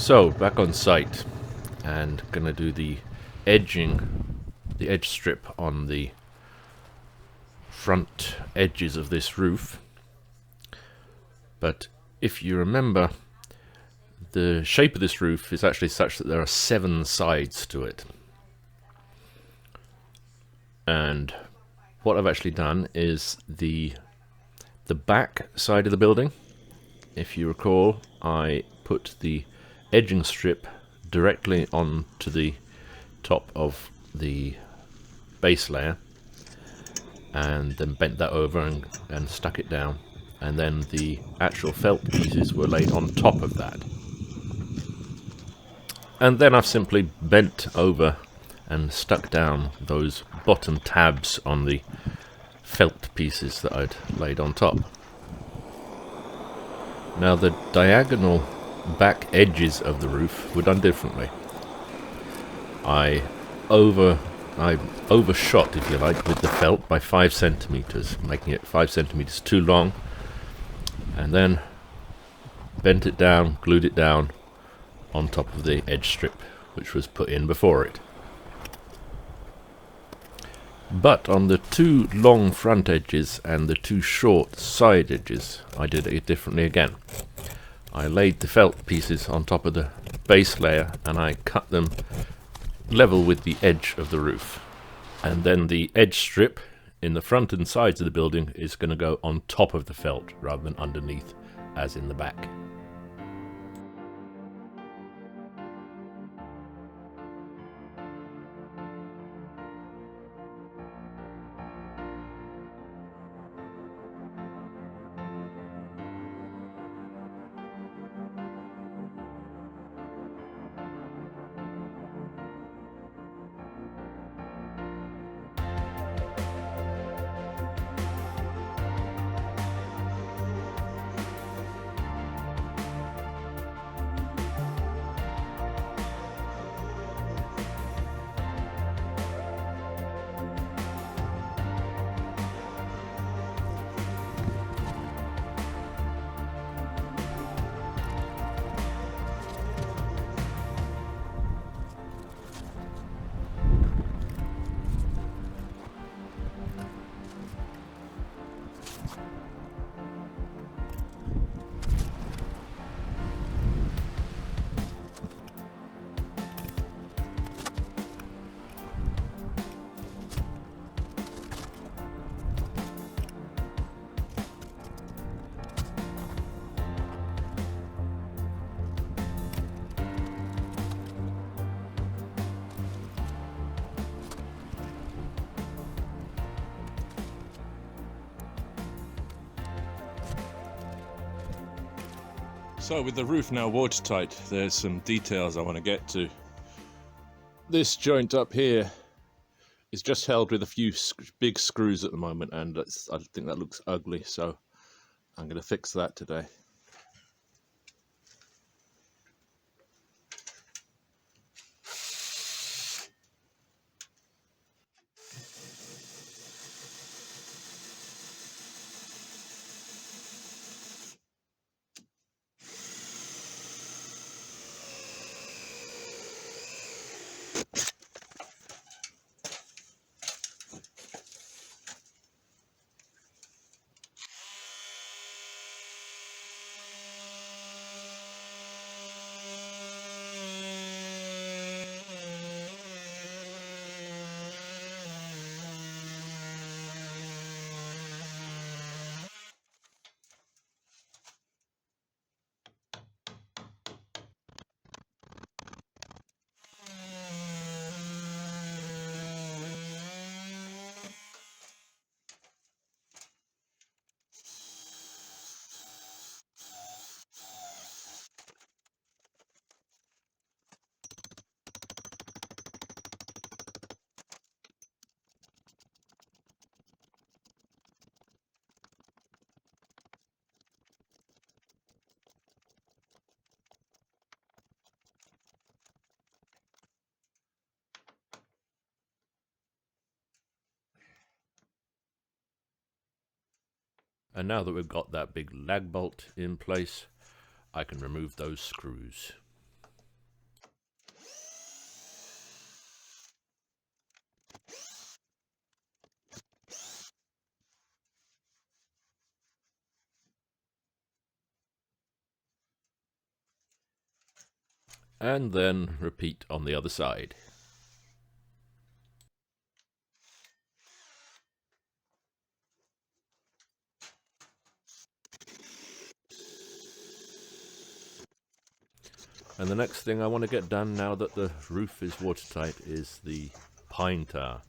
So back on site and gonna do the edging, the edge strip on the front edges of this roof. But if you remember, the shape of this roof is actually such that there are 7 sides to it. And what I've actually done is the back side of the building. If you recall, I put the edging strip directly onto the top of the base layer and then bent that over and stuck it down, and then the actual felt pieces were laid on top of that. And then I've simply bent over and stuck down those bottom tabs on the felt pieces that I'd laid on top. Now the diagonal back edges of the roof were done differently. I overshot, if you like, with the felt by 5 centimeters, making it 5 centimeters too long, and then bent it down, glued it down on top of the edge strip, which was put in before it. But on the 2 long front edges and the 2 short side edges, I did it differently again. I laid the felt pieces on top of the base layer and I cut them level with the edge of the roof. And then the edge strip in the front and sides of the building is going to go on top of the felt rather than underneath, as in the back. So with the roof now watertight, there's some details I want to get to. This joint up here is just held with a few big screws at the moment, and I think that looks ugly, so I'm going to fix that today. And now that we've got that big lag bolt in place, I can remove those screws. and then repeat on the other side. And the next thing I want to get done now that the roof is watertight is the pine tar.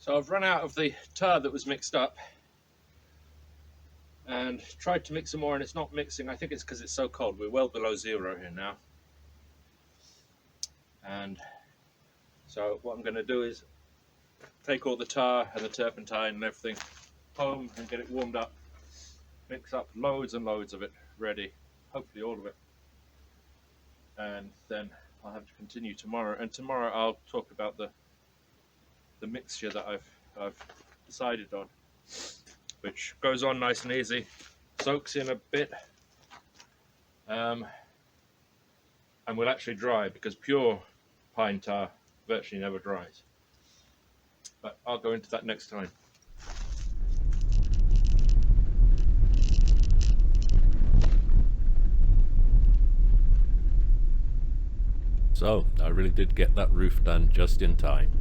So I've run out of the tar that was mixed up and tried to mix some more, and it's not mixing. I think it's because it's so cold. We're well below zero here now. And so what I'm going to do is take all the tar and the turpentine and everything home and get it warmed up, mix up loads and loads of it ready, hopefully all of it, and then I'll have to continue tomorrow. And tomorrow I'll talk about the mixture that I've decided on, which goes on nice and easy, soaks in a bit, and will actually dry, because pure pine tar virtually never dries. But I'll go into that next time. So I really did get that roof done just in time.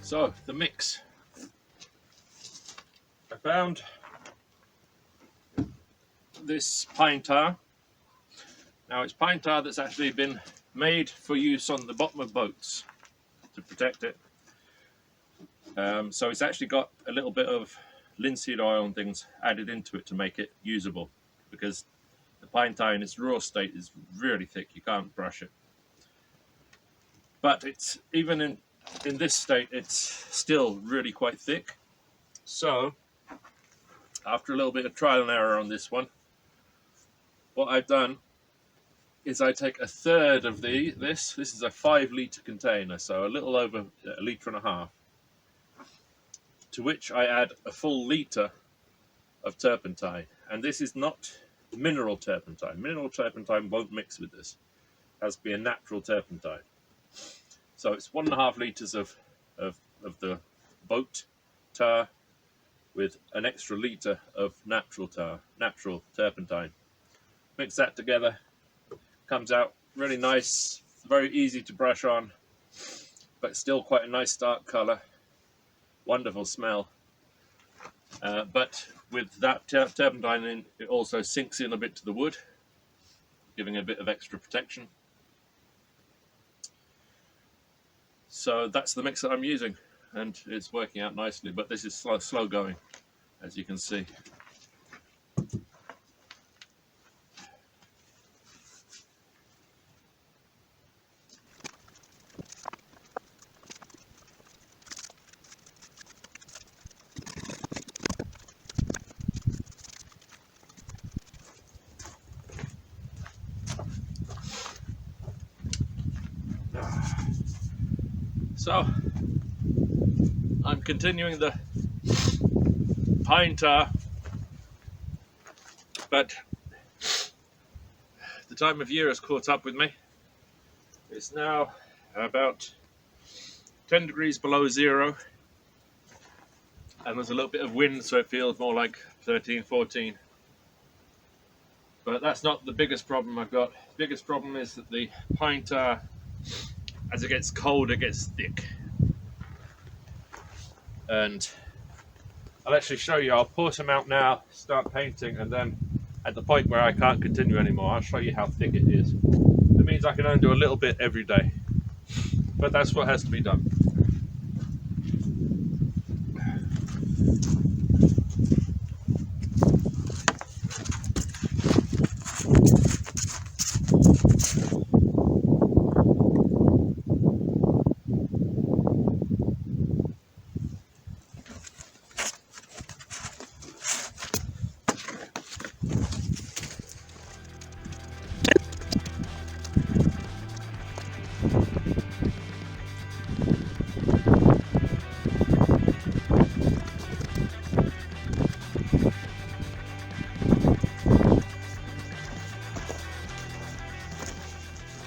So the mix, I found this pine tar. Now it's pine tar that's actually been made for use on the bottom of boats to protect it. So it's actually got a little bit of linseed oil and things added into it to make it usable, because the pine tar in its raw state is really thick. You can't brush it. But it's even in this state, it's still really quite thick. So after a little bit of trial and error on this one, what I've done is I take a third of this is a 5-litre container, so a little over a litre and a half, to which I add a full litre of turpentine. And this is not mineral turpentine. Mineral turpentine won't mix with this. It has to be a natural turpentine. So it's 1.5 litres of the boat tar with an extra litre of natural turpentine. Mix that together, comes out really nice, very easy to brush on, but still quite a nice dark colour. Wonderful smell. But with that turpentine in, it also sinks in a bit to the wood, giving a bit of extra protection. So that's the mix that I'm using, and it's working out nicely, but this is slow going, as you can see. So I'm continuing the pine tar, but the time of year has caught up with me. It's now about 10 degrees below zero, and there's a little bit of wind, so it feels more like 13, 14. But that's not the biggest problem I've got. The biggest problem is that the pine tar, as it gets cold, it gets thick. And I'll actually show you. I'll pour some out now, start painting, and then at the point where I can't continue anymore, I'll show you how thick it is. It means I can only do a little bit every day, but that's what has to be done.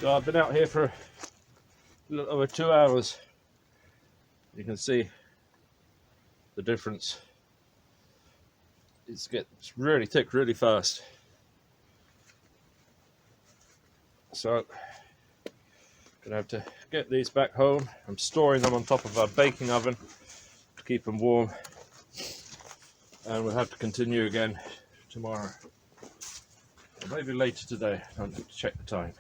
So I've been out here for a little over 2 hours. You can see the difference. It gets really thick really fast. So I'm gonna have to get these back home. I'm storing them on top of our baking oven to keep them warm, and we'll have to continue again tomorrow, or maybe later today. I don't have to check the time.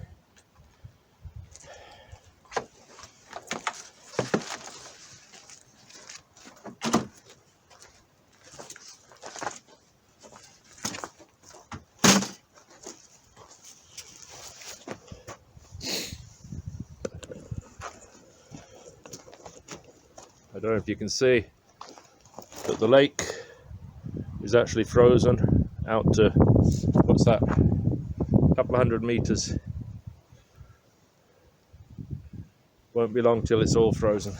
I don't know if you can see that the lake is actually frozen out to, what's that, a couple of 100 meters. Won't be long till it's all frozen.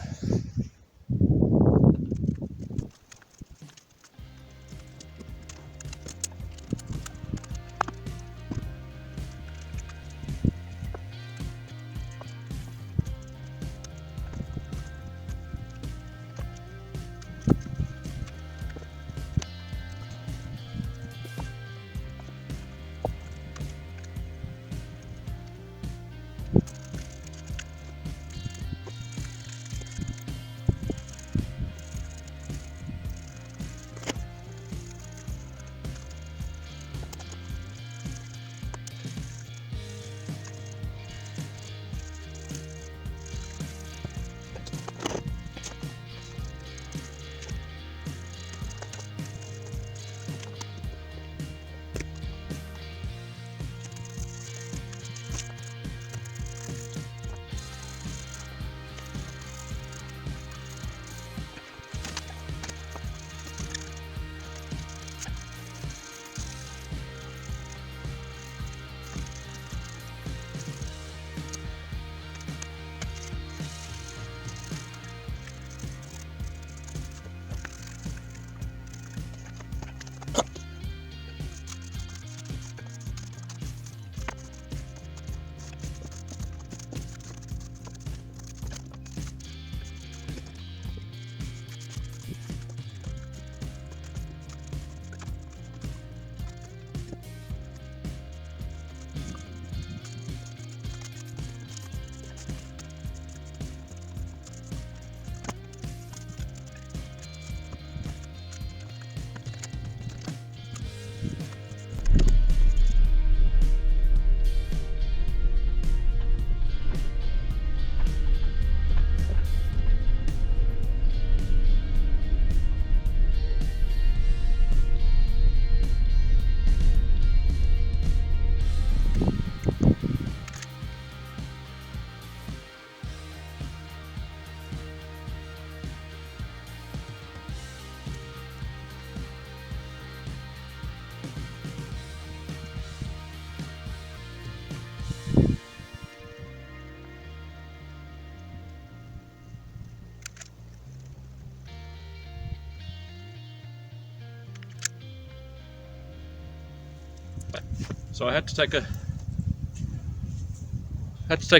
So I had to take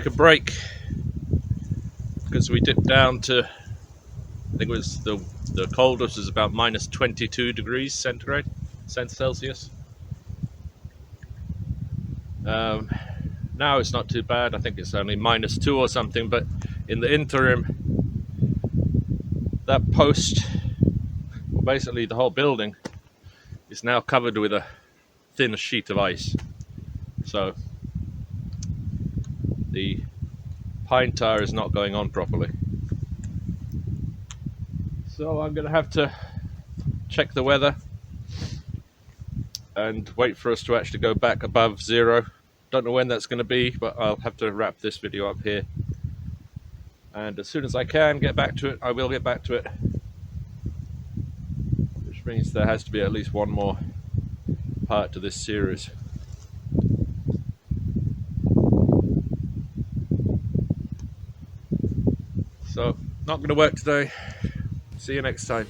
a break because we dipped down to, I think it was the coldest was about minus 22 degrees centigrade, Celsius. Now it's not too bad. I think it's only minus 2 or something. But in the interim, that post, well, basically the whole building, is now covered with a thin sheet of ice. So the pine tar is not going on properly. So I'm going to have to check the weather and wait for us to actually go back above 0. Don't know when that's going to be, but I'll have to wrap this video up here. And as soon as I can get back to it, I will get back to it. Which means there has to be at least one more part to this series. So, not going to work today. See you next time.